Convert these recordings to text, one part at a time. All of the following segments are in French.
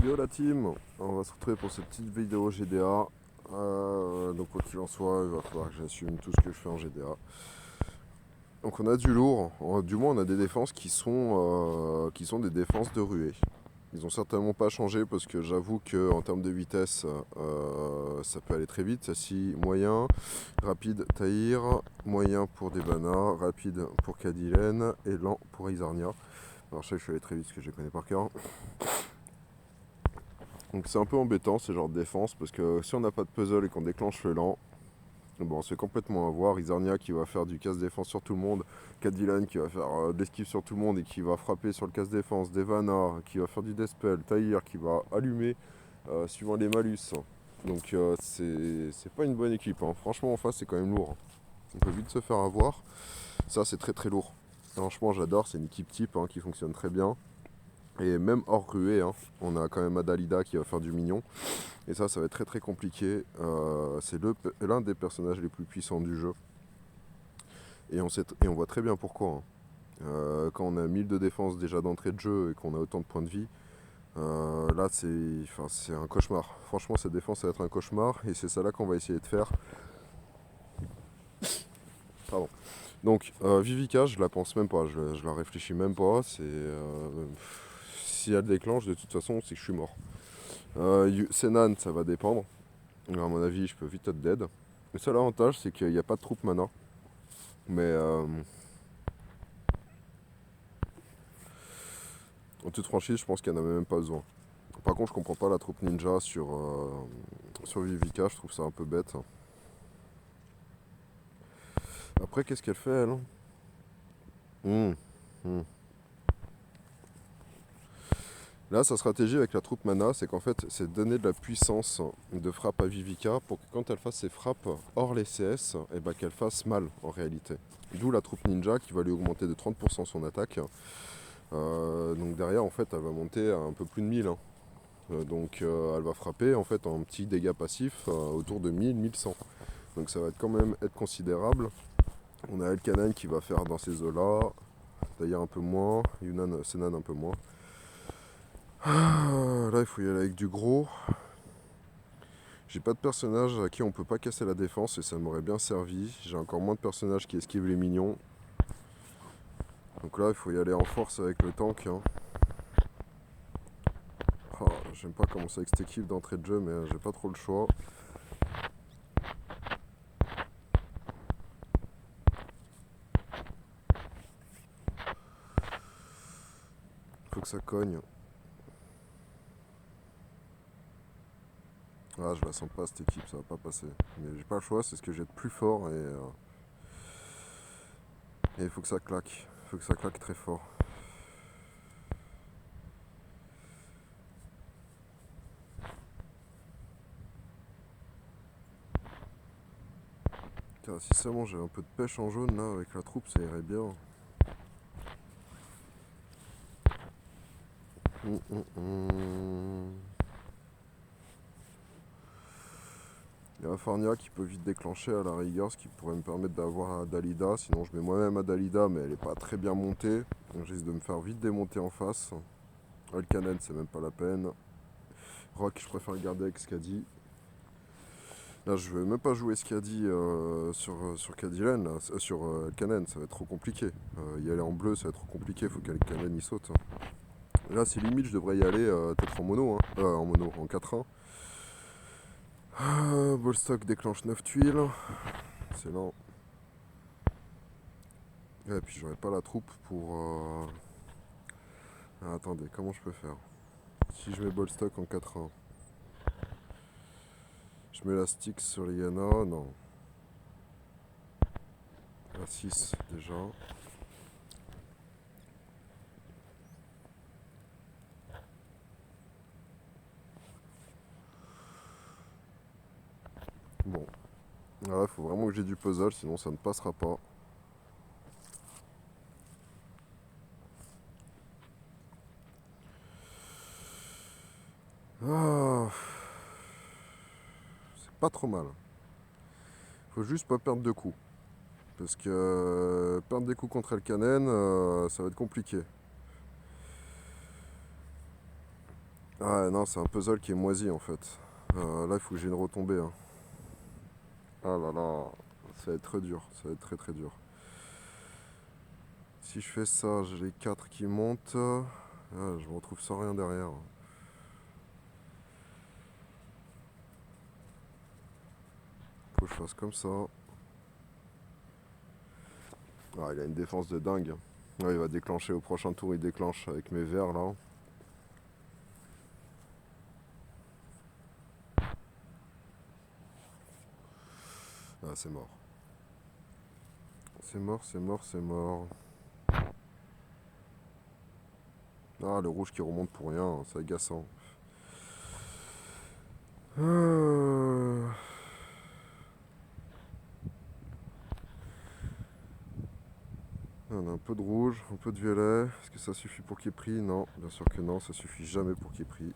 Yo la team, on va se retrouver pour cette petite vidéo GDA. Donc quoi qu'il en soit, il va falloir que j'assume tout ce que je fais en GDA. Donc on a du lourd, du moins on a des défenses qui sont des défenses de ruée. Ils ont certainement pas changé parce que j'avoue que en termes de vitesse, ça peut aller très vite. Si moyen, rapide Tahir, moyen pour Debana, rapide pour Kadilen et lent pour Izarnia. Alors je sais que je suis allé très vite parce que je les connais par cœur. Donc c'est un peu embêtant ce genre de défense parce que si on n'a pas de puzzle et qu'on déclenche le lent, bon, on se fait complètement avoir. Izarnia qui va faire du casse-défense sur tout le monde, Cadillac qui va faire de l'esquive sur tout le monde et qui va frapper sur le casse-défense, Devana qui va faire du dispel, Tahir qui va allumer suivant les malus. Donc c'est pas une bonne équipe, hein. Franchement en face c'est quand même lourd, hein. On peut vite se faire avoir. Ça c'est très très lourd. Franchement j'adore, c'est une équipe type, hein, qui fonctionne très bien. Et même hors ruée, hein, on a quand même Adalida qui va faire du mignon. Et ça va être très très compliqué. C'est l'un des personnages les plus puissants du jeu. Et on voit très bien pourquoi, hein. Quand on a 1000 de défense déjà d'entrée de jeu et qu'on a autant de points de vie, là c'est un cauchemar. Franchement cette défense ça va être un cauchemar et c'est ça là qu'on va essayer de faire. Pardon. Donc Vivica je la pense même pas, je la réfléchis même pas. Si elle déclenche de toute façon c'est que je suis mort. Senan, ça va dépendre. À mon avis, je peux vite être dead. Le seul avantage, c'est qu'il n'y a pas de troupe mana. Mais en toute franchise, je pense qu'il n'y en a même pas besoin. Par contre, je comprends pas la troupe ninja sur Vivica, je trouve ça un peu bête. Après, qu'est-ce qu'elle fait, elle? Hum, hum. Là, sa stratégie avec la troupe mana, c'est qu'en fait, c'est donner de la puissance de frappe à Vivica pour que quand elle fasse ses frappes hors les CS, et ben, qu'elle fasse mal en réalité. D'où la troupe ninja qui va lui augmenter de 30% son attaque. Donc derrière, en fait, elle va monter à un peu plus de 1000, hein. Donc elle va frapper en fait en petits dégâts passifs autour de 1000-1100. Donc ça va quand même être considérable. On a Elkanan qui va faire dans ces eaux-là. D'ailleurs un peu moins. Yunan, Senan un peu moins. Là il faut y aller avec du gros. J'ai pas de personnage à qui on peut pas casser la défense et ça m'aurait bien servi. J'ai encore moins de personnages qui esquivent les minions. Donc là il faut y aller en force avec le tank, hein. J'aime pas commencer avec cette équipe d'entrée de jeu mais j'ai pas trop le choix. Faut que ça cogne. Ah, je la sens pas cette équipe, ça va pas passer. Mais j'ai pas le choix, c'est ce que j'ai de plus fort et il faut que ça claque. Il faut que ça claque très fort. Tiens, si seulement j'avais un peu de pêche en jaune là avec la troupe, ça irait bien. Hum, hum, hum. Il y a Farnia qui peut vite déclencher à la rigueur, ce qui pourrait me permettre d'avoir Adalida. Sinon, je mets moi-même Adalida, mais elle est pas très bien montée. Donc, je risque de me faire vite démonter en face. Alcanen, c'est même pas la peine. Rock, je préfère le garder avec Skadi. Là, je vais même pas jouer Skadi sur Cadillac, là, sur Alcanen, ça va être trop compliqué. Y aller en bleu, ça va être trop compliqué, faut qu'Alcanen y saute, hein. Là, c'est limite, je devrais y aller peut-être en mono, hein. En mono, en 4-1. Ballstock déclenche 9 tuiles. C'est lent. Et puis j'aurais pas la troupe pour. Attendez, comment je peux faire? Si je mets Ballstock en 4-1, je mets la stick sur les Yana, non. La 6 déjà. Bon. Là, il faut vraiment que j'ai du puzzle, sinon ça ne passera pas. Ah, c'est pas trop mal. Faut juste pas perdre de coups. Parce que perdre des coups contre Elkanen, ça va être compliqué. Ah non, c'est un puzzle qui est moisi en fait. Là, il faut que j'ai une retombée, hein. Ah là là, ça va être très dur, ça va être très très dur. Si je fais ça, j'ai les 4 qui montent. Ah, je me retrouve sans rien derrière. Faut que je fasse comme ça. Ah, il a une défense de dingue. Ouais, il va déclencher au prochain tour, il déclenche avec mes verts là. Ah, c'est mort. C'est mort, c'est mort, c'est mort. Ah, le rouge qui remonte pour rien, c'est agaçant. Euh, On a un peu de rouge, un peu de violet. Est-ce que ça suffit pour qu'il y ait pris? Non, bien sûr que non, ça suffit jamais pour qu'il y ait pris.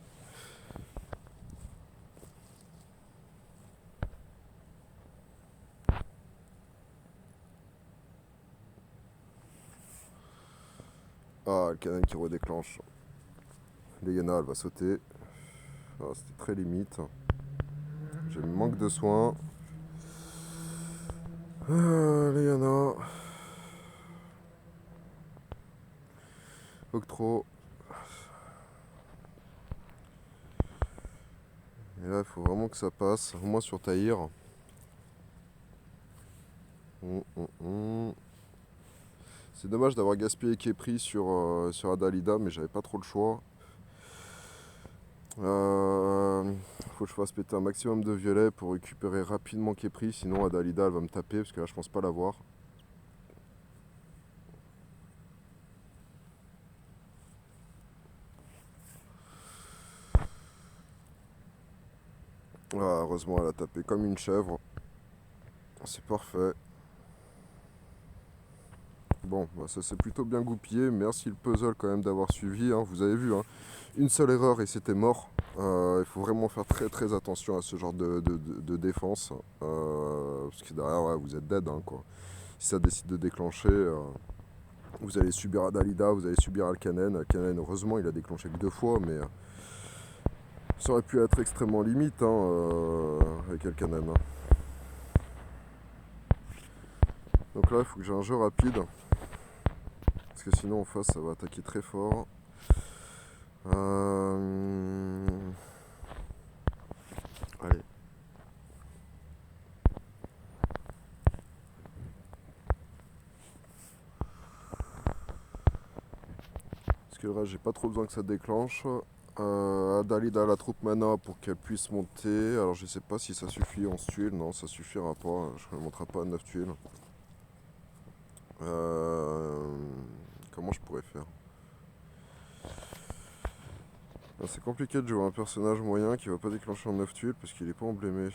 Ah, le canon qui redéclenche. Léana, elle va sauter. Ah, c'était très limite. J'ai le manque de soins. Léana. Octro. Et là, il faut vraiment que ça passe, au moins sur Tahir. C'est dommage d'avoir gaspillé qui est pris sur Adalida, mais j'avais pas trop le choix. Faut que je fasse péter un maximum de violet pour récupérer rapidement qui est pris, sinon Adalida elle va me taper parce que là je pense pas l'avoir. Ah, heureusement elle a tapé comme une chèvre. C'est parfait. Bon, bah, ça s'est plutôt bien goupillé. Merci le puzzle quand même d'avoir suivi, hein. Vous avez vu, hein. Une seule erreur et c'était mort. Il faut vraiment faire très très attention à ce genre de défense. Parce que derrière, ouais, vous êtes dead, hein, quoi. Si ça décide de déclencher, vous allez subir Adalida, vous allez subir Alkanen. Alkanen, heureusement, il a déclenché que 2 fois, mais ça aurait pu être extrêmement limite, hein, avec Alkanen, hein. Donc là, il faut que j'ai un jeu rapide. Parce que sinon, en face, ça va attaquer très fort. Allez. Parce que là, j'ai pas trop besoin que ça déclenche. Adalida la troupe mana pour qu'elle puisse monter. Alors je sais pas si ça suffit 11 tuiles. Non, ça suffira pas. Je ne monterai pas à 9 tuiles. Comment je pourrais faire? C'est compliqué de jouer un personnage moyen qui va pas déclencher en 9 tuiles parce qu'il est pas emblémé.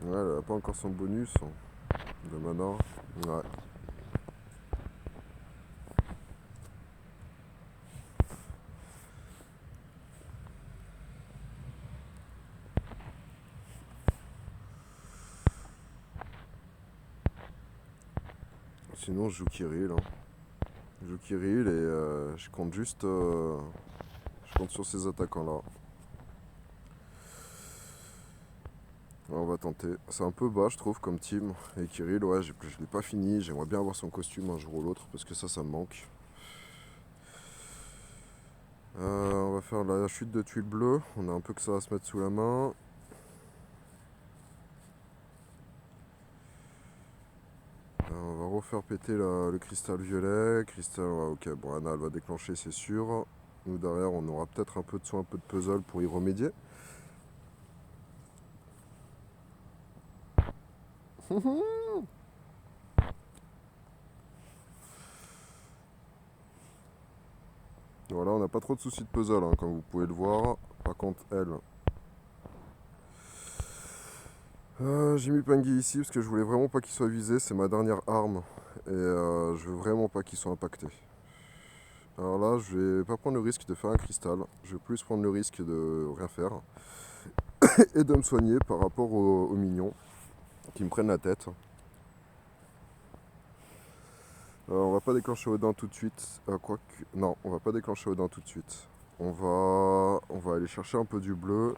Ouais, elle a pas encore son bonus de mana. Ouais. Sinon, je joue Kirill, hein. Je joue Kirill et je compte juste. Je compte sur ces attaquants-là. On va tenter. C'est un peu bas, je trouve, comme team. Et Kirill, ouais, je l'ai pas fini. J'aimerais bien avoir son costume un jour ou l'autre parce que ça me manque. On va faire la chute de tuiles bleues. On a un peu que ça à se mettre sous la main. On va refaire péter le cristal violet. Cristal, ouais, ok, bon, Anna elle va déclencher, c'est sûr. Nous derrière, on aura peut-être un peu de soin, un peu de puzzle pour y remédier. Voilà, on n'a pas trop de soucis de puzzle, hein, comme vous pouvez le voir. Par contre, elle. J'ai mis Pangui ici parce que je voulais vraiment pas qu'il soit visé. C'est ma dernière arme. Et je veux vraiment pas qu'il soit impacté. Alors là, je vais pas prendre le risque de faire un cristal. Je vais plus prendre le risque de rien faire. Et de me soigner par rapport aux mignons qui me prennent la tête. On va pas déclencher Odin tout de suite. Quoique. Non, on va pas déclencher Odin tout de suite. On va aller chercher un peu du bleu.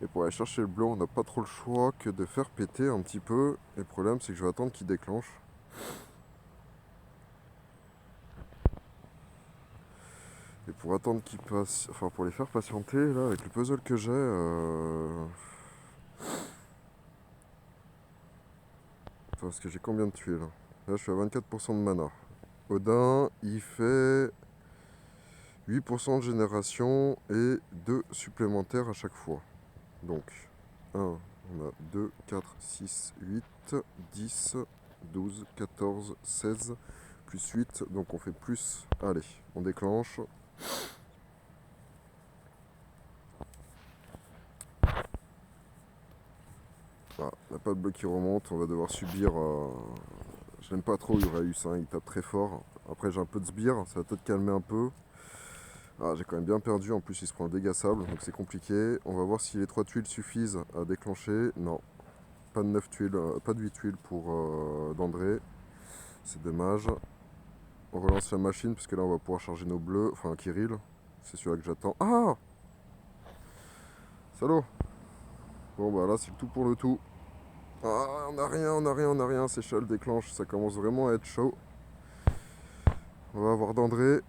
Et pour aller chercher le bleu, on n'a pas trop le choix que de faire péter un petit peu. Et le problème, c'est que je vais attendre qu'il déclenche. Et pour attendre qu'il passe. Enfin, pour les faire patienter, là, avec le puzzle que j'ai. Attends, parce que j'ai combien de tuiles? Là, je suis à 24% de mana. Odin, il fait 8% de génération et 2 supplémentaires à chaque fois. Donc, 1, on a 2, 4, 6, 8, 10, 12, 14, 16, plus 8. Donc on fait plus. Allez, on déclenche. Ah, on n'a pas de bleu qui remonte, on va devoir subir. Je n'aime pas trop Uraeus, hein, il tape très fort. Après j'ai un peu de sbire, ça va peut-être calmer un peu. Ah, j'ai quand même bien perdu, en plus il se prend le dégât sable, donc c'est compliqué. On va voir si les 3 tuiles suffisent à déclencher. Non, pas de 9 tuiles, pas de 8 tuiles pour d'André. C'est dommage. On relance la machine parce que là on va pouvoir charger nos bleus. Enfin Kirill, c'est celui-là que j'attends. Ah, salaud. Bon bah là c'est le tout pour le tout. Ah, on a rien, on a rien, on a rien. C'est chaud le déclenche, ça commence vraiment à être chaud. On va avoir d'André.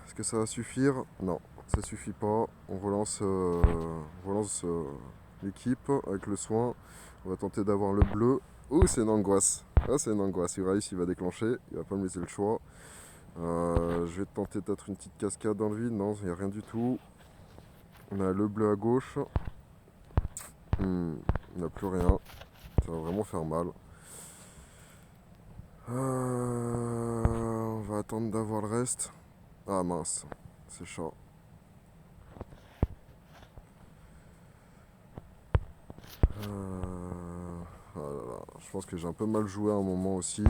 Est-ce que ça va suffire? Non, ça suffit pas. On relance, l'équipe avec le soin. On va tenter d'avoir le bleu. Ouh, c'est une angoisse. Ah, c'est une angoisse. Uraïs, il va déclencher. Il va pas me laisser le choix. Je vais tenter peut-être une petite cascade dans le vide. Non, il n'y a rien du tout. On a le bleu à gauche. On n'a plus rien. Ça va vraiment faire mal. On va attendre d'avoir le reste. Ah mince, c'est chaud. Oh là là, je pense que j'ai un peu mal joué à un moment aussi.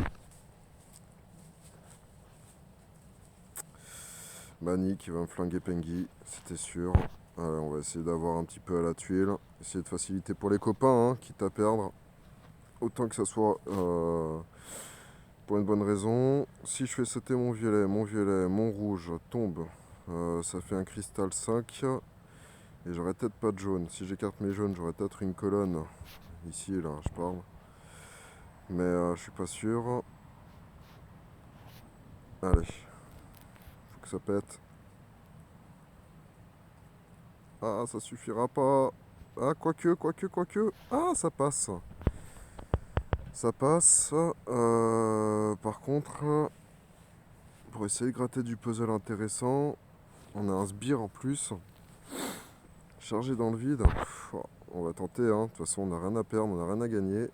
Mani qui va me flinguer Pengi, c'était sûr. Allez, on va essayer d'avoir un petit peu à la tuile. Essayer de faciliter pour les copains, hein, quitte à perdre. Autant que ça soit pour une bonne raison. Si je fais sauter mon violet, mon rouge tombe. Ça fait un cristal 5. Et j'aurais peut-être pas de jaune. Si j'écarte mes jaunes, j'aurais peut-être une colonne. Ici et là, je parle. Mais je suis pas sûr. Allez. Faut que ça pète. Ah, ça suffira pas. Ah, quoique. Ah, ça passe. Ça passe. Par contre, pour essayer de gratter du puzzle intéressant, on a un sbire en plus. Chargé dans le vide. On va tenter, hein. De toute façon, on n'a rien à perdre, on n'a rien à gagner.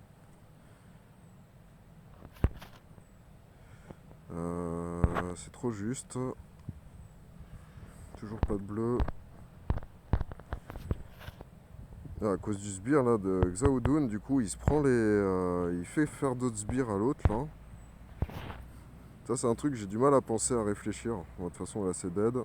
C'est trop juste. Toujours pas de bleu. Ah, à cause du sbire là de Xiaodun, du coup il se prend les. Il fait faire d'autres sbires à l'autre là. Ça c'est un truc que j'ai du mal à penser, à réfléchir. Bon, de toute façon là c'est dead.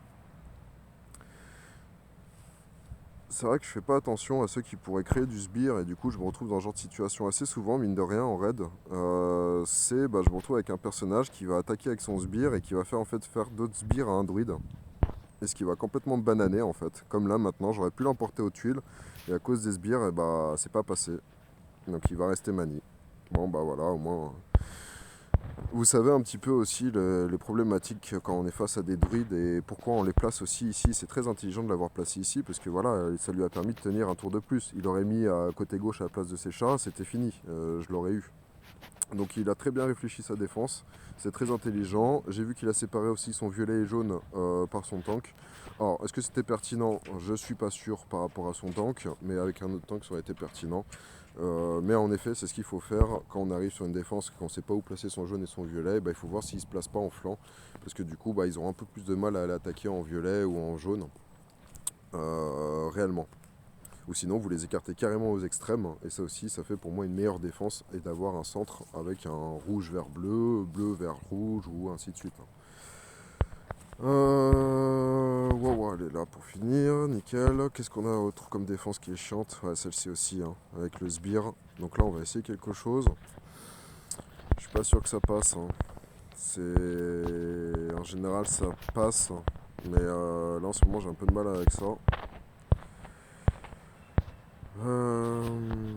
C'est vrai que je fais pas attention à ceux qui pourraient créer du sbire et du coup je me retrouve dans ce genre de situation assez souvent, mine de rien en raid. Je me retrouve avec un personnage qui va attaquer avec son sbire et qui va faire en fait faire d'autres sbires à un druide. Et ce qui va complètement me bananer en fait. Comme là maintenant, j'aurais pu l'emporter aux tuiles. Et à cause des sbires, et bah c'est pas passé. Donc il va rester mani. Bon bah voilà, au moins. Vous savez un petit peu aussi les problématiques quand on est face à des druides et pourquoi on les place aussi ici. C'est très intelligent de l'avoir placé ici parce que voilà, ça lui a permis de tenir un tour de plus. Il aurait mis à côté gauche à la place de ses chats, c'était fini. Je l'aurais eu. Donc il a très bien réfléchi sa défense, c'est très intelligent. J'ai vu qu'il a séparé aussi son violet et jaune par son tank. Alors est-ce que c'était pertinent? Je suis pas sûr par rapport à son tank, mais avec un autre tank ça aurait été pertinent. Mais en effet c'est ce qu'il faut faire quand on arrive sur une défense, qu'on ne sait pas où placer son jaune et son violet, bah, il faut voir s'il ne se place pas en flanc. Parce que du coup bah, ils auront un peu plus de mal à l'attaquer en violet ou en jaune. Réellement. Ou sinon vous les écartez carrément aux extrêmes, et ça aussi ça fait pour moi une meilleure défense, et d'avoir un centre avec un rouge vers bleu, bleu vers rouge, ou ainsi de suite. Ouais, elle est là pour finir, nickel. Qu'est-ce qu'on a autre comme défense qui est chiante? Ouais, celle-ci aussi, hein, avec le sbire. Donc là on va essayer quelque chose. Je suis pas sûr que ça passe, hein. En général ça passe, mais là en ce moment j'ai un peu de mal avec ça. Euh,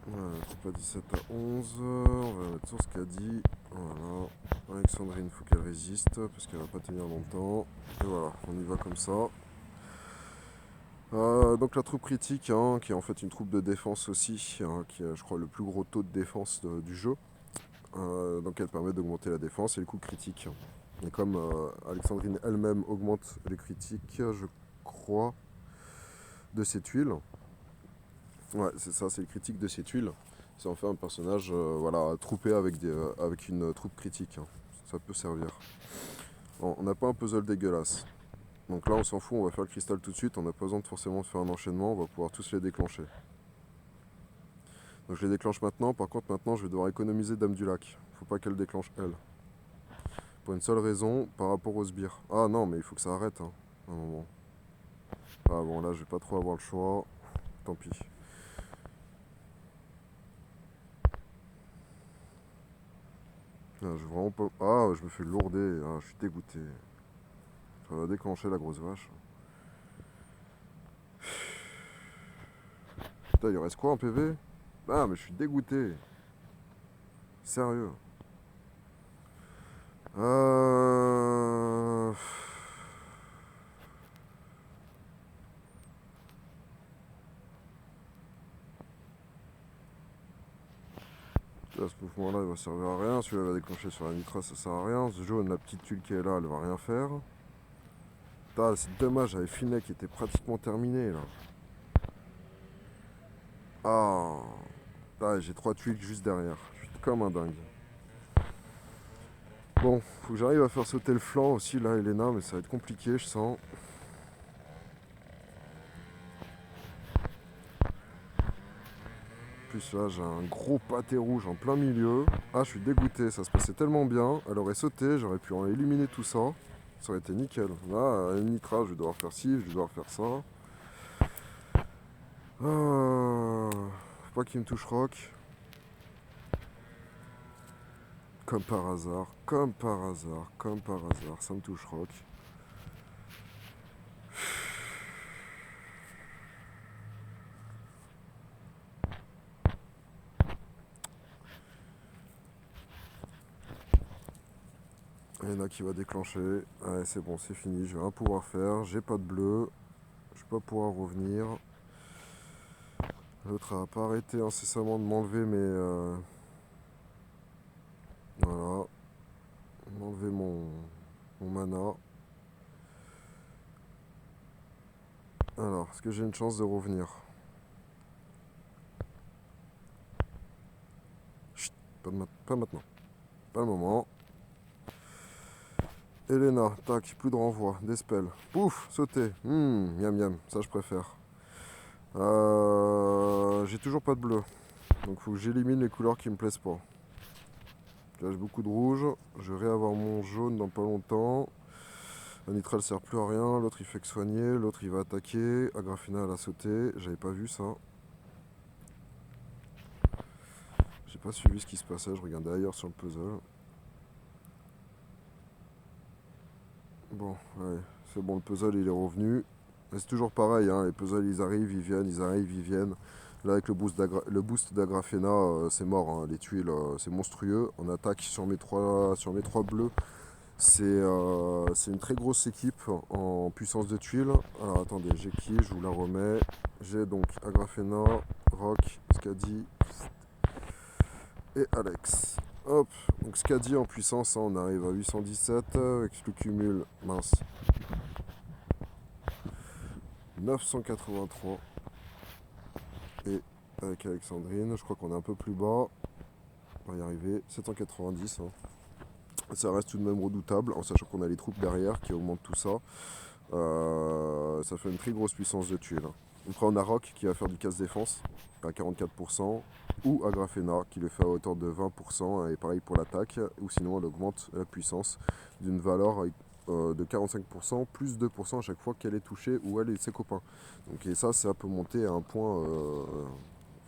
Voilà, c'est pas 17 à 11. On va mettre sur ce qu'a dit. Voilà. Alexandrine, faut qu'elle résiste parce qu'elle va pas tenir longtemps. Et voilà, on y va comme ça. Donc la troupe critique, hein, qui est en fait une troupe de défense aussi, hein, qui a je crois le plus gros taux de défense du jeu. Donc elle permet d'augmenter la défense et le coup critique. Et comme Alexandrine elle-même augmente les critiques, je crois, de ses tuiles. Ouais, c'est ça, c'est le critique de ses tuiles. C'est en fait un personnage voilà, troupé avec une troupe critique, hein. Ça peut servir. Bon, on n'a pas un puzzle dégueulasse. Donc là on s'en fout, on va faire le cristal tout de suite, on n'a pas besoin de forcément de faire un enchaînement, on va pouvoir tous les déclencher. Donc je les déclenche maintenant, par contre maintenant je vais devoir économiser Dame du Lac. Faut pas qu'elle déclenche elle. Pour une seule raison, par rapport aux sbires. Ah non mais il faut que ça arrête, hein, à un moment. Ah bon là je vais pas trop avoir le choix, tant pis. Ah, je vraiment pas... Ah je me fais lourder, ah, je suis dégoûté. Ça va déclencher la grosse vache. Putain il reste quoi en PV? Ah mais je suis dégoûté. Sérieux. Euh... Là, ce mouvement-là, il va servir à rien. Celui-là va déclencher sur la nitra, ça sert à rien. Ce jaune, la petite tuile qui est là, elle va rien faire. Putain, c'est dommage, j'avais Finet qui était pratiquement terminé là. Ah, putain, j'ai 3 tuiles juste derrière. Je suis comme un dingue. Bon, faut que j'arrive à faire sauter le flanc aussi là, Elena, mais ça va être compliqué, je sens. En plus là, j'ai un gros pâté rouge en plein milieu. Ah, je suis dégoûté, ça se passait tellement bien. Elle aurait sauté, j'aurais pu en éliminer tout ça. Ça aurait été nickel. Là, nitra, je vais devoir faire ci, je vais devoir faire ça. Faut pas qu'il me touche rock. Comme par hasard, comme par hasard, comme par hasard, ça me touche rock. Il y en a qui va déclencher. Allez, c'est bon, c'est fini, je vais rien pouvoir faire. J'ai pas de bleu. Je vais pas pouvoir revenir. L'autre a pas arrêté incessamment de m'enlever voilà. M'enlever mon mana. Alors, est-ce que j'ai une chance de revenir? Chut, pas maintenant. Pas le moment. Elena, tac, plus de renvoi, des spells. Pouf, sauter. Miam miam, ça je préfère. J'ai toujours pas de bleu. Donc faut que j'élimine les couleurs qui me plaisent pas. Là j'ai beaucoup de rouge. Je vais réavoir mon jaune dans pas longtemps. La nitral sert plus à rien. L'autre il fait que soigner. L'autre il va attaquer. Agrafena elle a sauté. J'avais pas vu ça. J'ai pas suivi ce qui se passait. Je regardais ailleurs sur le puzzle. Bon, ouais, c'est bon, le puzzle il est revenu. Mais c'est toujours pareil, hein, les puzzles ils arrivent, ils viennent, ils arrivent, ils viennent. Là avec le boost d'Agrafena, c'est mort, hein, les tuiles c'est monstrueux. On attaque sur mes trois bleus. C'est une très grosse équipe en puissance de tuiles. Alors attendez, j'ai qui? Je vous la remets. J'ai donc Agrafena, Rock, Skadi et Alex. Hop, donc Skadi en puissance, hein, on arrive à 817 avec le cumul, mince, 983. Et avec Alexandrine, je crois qu'on est un peu plus bas. On va y arriver, 790. Hein. Ça reste tout de même redoutable, en sachant qu'on a les troupes derrière qui augmentent tout ça. Ça fait une très grosse puissance de tuile. Hein. Après on a Rock qui va faire du casse-défense à 44%, ou Agrafena qui le fait à hauteur de 20%, et pareil pour l'attaque, ou sinon elle augmente la puissance d'une valeur de 45%, plus 2% à chaque fois qu'elle est touchée ou elle et ses copains. Donc, et ça peut monter à un point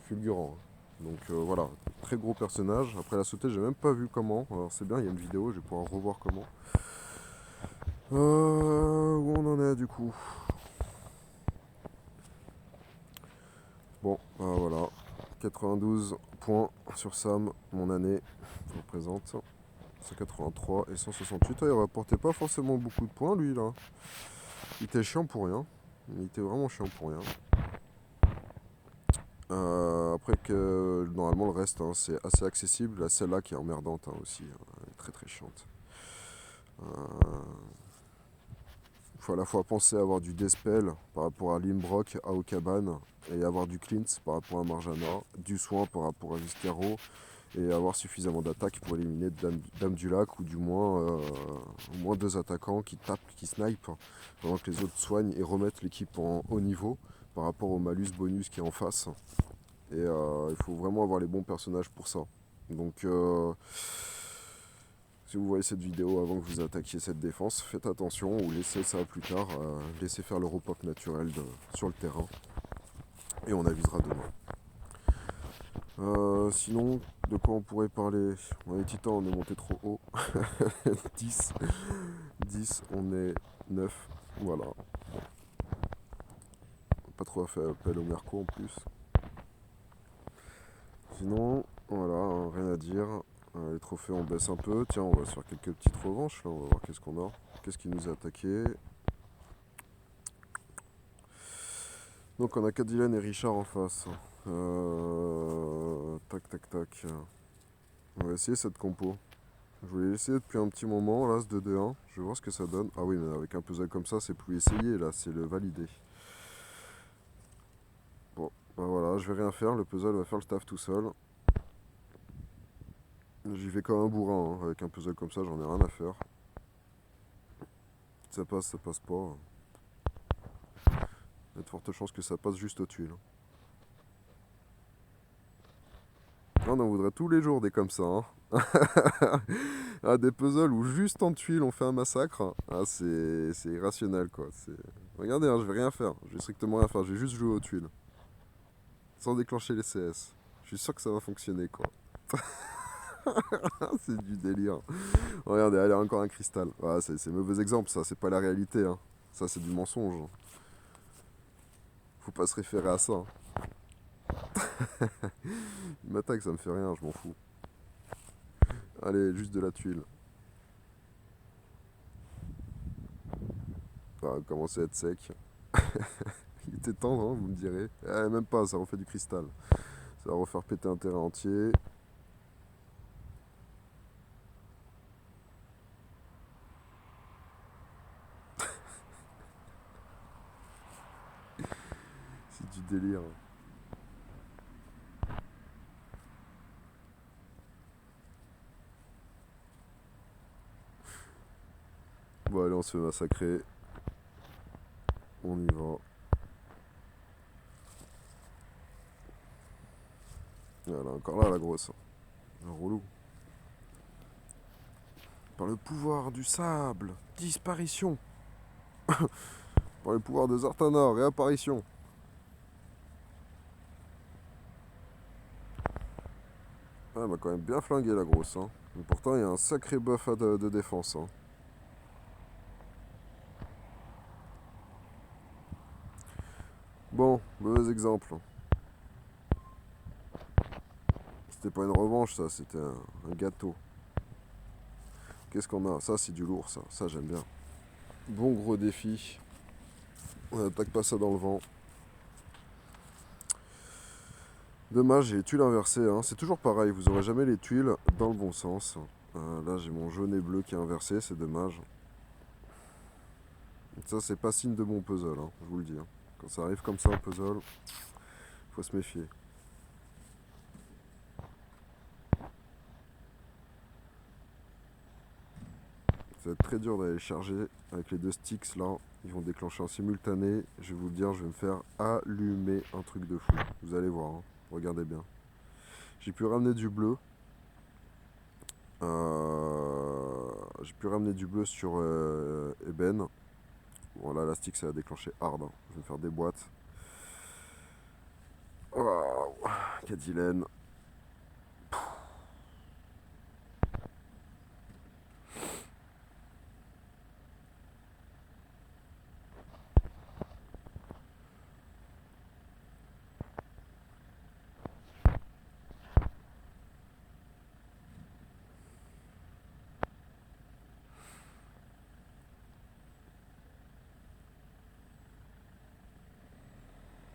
fulgurant. Donc voilà, très gros personnage. Après la sauter, j'ai même pas vu comment. Alors c'est bien, il y a une vidéo, je vais pouvoir revoir comment. Où on en est du coup? Bon, voilà. 92 points sur Sam, mon année, je représente. 183 et 168. Il rapportait pas forcément beaucoup de points lui là. Il était chiant pour rien. Il était vraiment chiant pour rien. Après que normalement le reste c'est assez accessible. Là celle-là qui est emmerdante aussi. Elle est très très chiante. Il faut à la fois penser à avoir du Dispel par rapport à Limbrock, à Okaban, et avoir du Cleanse par rapport à Marjana, du soin par rapport à Viscaro, et avoir suffisamment d'attaques pour éliminer Dame du Lac, ou du moins au moins 2 attaquants qui tapent, qui snipent, pendant que les autres soignent et remettent l'équipe en haut niveau par rapport au malus bonus qui est en face. Et il faut vraiment avoir les bons personnages pour ça. Donc si vous voyez cette vidéo avant que vous attaquiez cette défense, faites attention ou laissez ça plus tard, laissez faire le repop naturel sur le terrain et on avisera demain. Sinon, de quoi on pourrait parler? Les titans, on est monté trop haut. 10, 10, on est 9, voilà. Pas trop fait appel au Merco en plus. Sinon, voilà, rien à dire. Les trophées, on baisse un peu. Tiens, on va se faire quelques petites revanches là, on va voir qu'est-ce qu'on a. Qu'est-ce qui nous a attaqué? Donc on a Cadillac et Richard en face. Tac tac tac. On va essayer cette compo. Je voulais l'essayer depuis un petit moment, là, ce 2-2-1. Je vais voir ce que ça donne. Ah oui, mais avec un puzzle comme ça, c'est plus essayer, là, c'est le valider. Bon, bah voilà, je vais rien faire, le puzzle va faire le staff tout seul. J'y vais comme un bourrin, hein. Avec un puzzle comme ça, j'en ai rien à faire. Ça passe pas. Il y a de fortes chances que ça passe juste au tuiles. On en voudrait tous les jours des comme ça. Hein. Ah, des puzzles où juste en tuiles on fait un massacre. Ah, c'est irrationnel quoi. Regardez, hein, je vais rien faire. Je vais strictement rien faire. Je vais juste jouer aux tuiles. Sans déclencher les CS. Je suis sûr que ça va fonctionner quoi. C'est du délire. Regardez, allez, encore un cristal. Ah, c'est mauvais exemple ça. C'est pas la réalité. Hein. Ça, c'est du mensonge. Faut pas se référer à ça. Hein. Il m'attaque, ça me fait rien, je m'en fous. Allez, juste de la tuile. Ça va commencer à être sec. Il était tendre, hein, vous me direz. Même pas, ça refait du cristal. Ça va refaire péter un terrain entier. C'est du délire. Bon, allez, on se fait massacrer. On y va. Voilà, encore là, la grosse. Un relou. Par le pouvoir du sable, disparition. Par le pouvoir de Zartana, réapparition. Ah, elle m'a quand même bien flingué la grosse. Hein. Mais pourtant, il y a un sacré buff de défense. Hein. Bon, mauvais exemple. C'était pas une revanche, ça, c'était un gâteau. Qu'est-ce qu'on a? Ça, c'est du lourd, ça. Ça, j'aime bien. Bon gros défi. On n'attaque pas ça dans le vent. Dommage, j'ai les tuiles inversées. Hein. C'est toujours pareil, vous aurez jamais les tuiles dans le bon sens. Là, j'ai mon jaune et bleu qui est inversé, c'est dommage. Ça, c'est pas signe de bon puzzle, hein, je vous le dis. Hein. Quand ça arrive comme ça, un puzzle, faut se méfier. Ça va être très dur d'aller charger avec les deux sticks là. Ils vont déclencher en simultané. Je vais vous le dire, je vais me faire allumer un truc de fou. Vous allez voir, hein. Regardez bien. J'ai pu ramener du bleu. j'ai pu ramener du bleu sur Eben. Bon là, la stick, ça a déclenché hard, hein. Je vais me faire des boîtes. Waouh, Cadilène.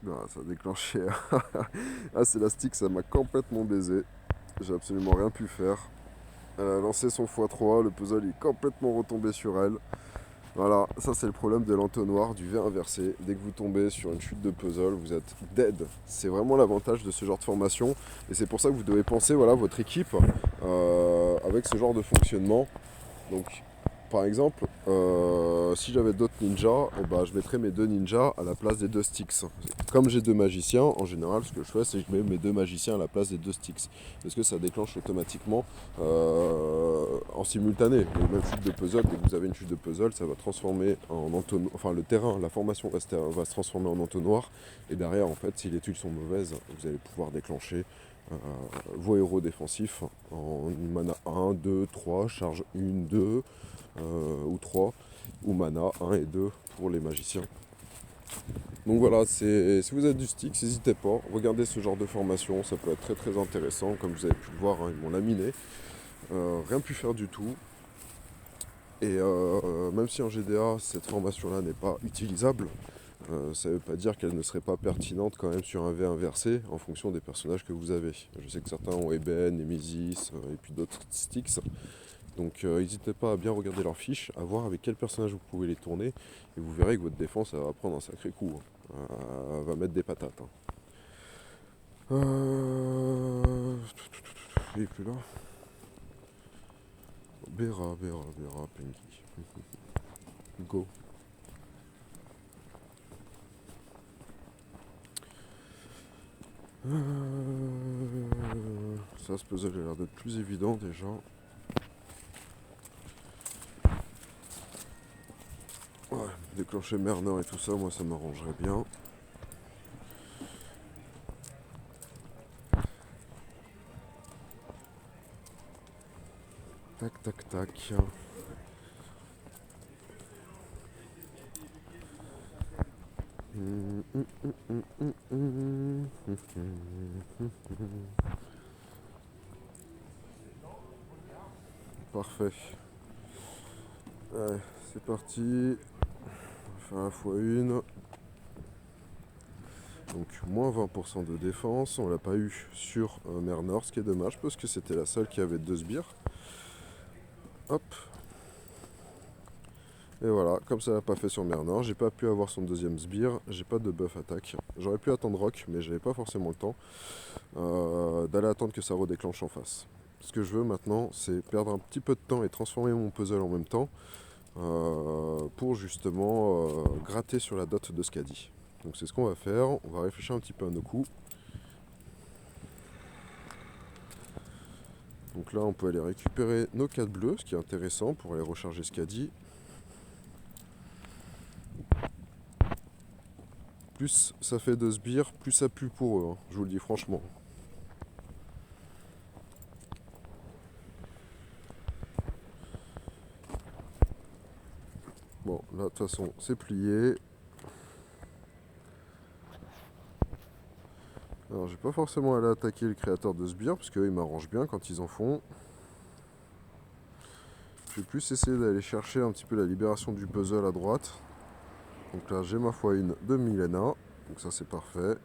Non, ça a déclenché. Ah, c'est la stick, ça m'a complètement baisé. J'ai absolument rien pu faire. Elle a lancé son x3, le puzzle est complètement retombé sur elle. Voilà, ça c'est le problème de l'entonnoir, du V inversé. Dès que vous tombez sur une chute de puzzle, vous êtes dead. C'est vraiment l'avantage de ce genre de formation. Et c'est pour ça que vous devez penser, voilà, votre équipe avec ce genre de fonctionnement. Donc, par exemple, si j'avais d'autres ninjas, eh ben, je mettrais mes deux ninjas à la place des deux sticks. Comme j'ai deux magiciens, en général, ce que je fais, c'est que je mets mes deux magiciens à la place des deux sticks. Parce que ça déclenche automatiquement en simultané. Donc, même chute de puzzle, dès que vous avez une chute de puzzle, ça va transformer en entonnoir. Enfin, le terrain, la formation va se transformer en entonnoir. Et derrière, en fait, si les tuiles sont mauvaises, vous allez pouvoir déclencher vos héros défensifs en mana 1, 2, 3, charge 1, 2 ou 3, ou mana 1 et 2 pour les magiciens. Donc voilà, si vous êtes du stick, n'hésitez pas, regardez ce genre de formation, ça peut être très très intéressant, comme vous avez pu le voir, hein, ils m'ont laminé, rien pu faire du tout. Et même si en GDA cette formation-là n'est pas utilisable, ça ne veut pas dire qu'elle ne serait pas pertinente quand même sur un V inversé en fonction des personnages que vous avez. Je sais que certains ont Eben, Nemesis et puis d'autres sticks. Donc n'hésitez pas à bien regarder leurs fiches, à voir avec quel personnage vous pouvez les tourner, et vous verrez que votre défense va prendre un sacré coup, hein. Elle va mettre des patates, hein. Il est plus là. Bera, Pengi. Go. Ça, ce puzzle a l'air d'être plus évident déjà. Ouais, déclencher Merner et tout ça, moi ça m'arrangerait bien. Tac, tac, tac. Parfait. Ouais, c'est parti. On va faire la fois une. Donc moins 20% de défense. On l'a pas eu sur Mernor, ce qui est dommage parce que c'était la seule qui avait deux sbires. Hop. Et voilà, comme ça l'a pas fait sur Mernor, j'ai pas pu avoir son deuxième sbire, j'ai pas de buff attaque. J'aurais pu attendre Rock, mais j'avais pas forcément le temps d'aller attendre que ça redéclenche en face. Ce que je veux maintenant, c'est perdre un petit peu de temps et transformer mon puzzle en même temps pour justement gratter sur la dot de Skadi. Donc c'est ce qu'on va faire, on va réfléchir un petit peu à nos coups. Donc là on peut aller récupérer nos 4 bleus, ce qui est intéressant pour aller recharger Skadi. Plus ça fait de sbires, plus ça pue pour eux, hein, je vous le dis franchement. Bon, là de toute façon c'est plié. Alors j'ai pas forcément aller attaquer le créateur de sbires, parce qu'ils m'arrangent bien quand ils en font. Je vais plus essayer d'aller chercher un petit peu la libération du puzzle à droite. Donc là j'ai ma fois une de Milena, donc ça c'est parfait.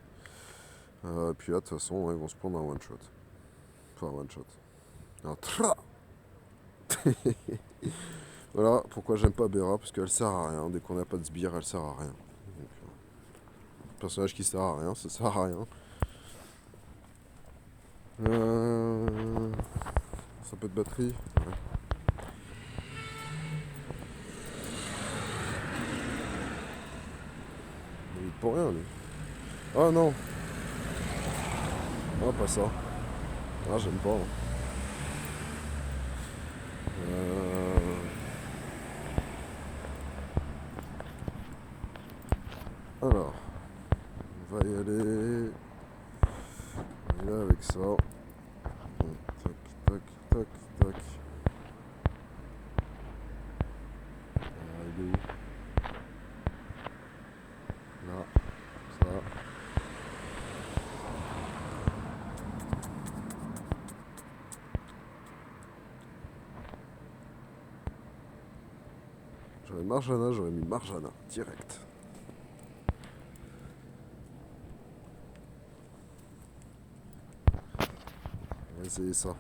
Puis là de toute façon ils vont se prendre un one shot. Enfin un one shot. Un tra. Voilà pourquoi j'aime pas Bera, parce qu'elle sert à rien. Dès qu'on n'a pas de sbire, elle sert à rien. Donc, personnage qui sert à rien, ça sert à rien. Ça peut de batterie. Ouais. Il est pour rien lui. Ah non. Ah pas ça. Ah j'aime pas. Alors, on va y aller. On y va avec ça. Tac, tac, tac, tac. Il est où? Là, ça. J'aurais Marjana, j'aurais mis Marjana, direct. On va essayer ça.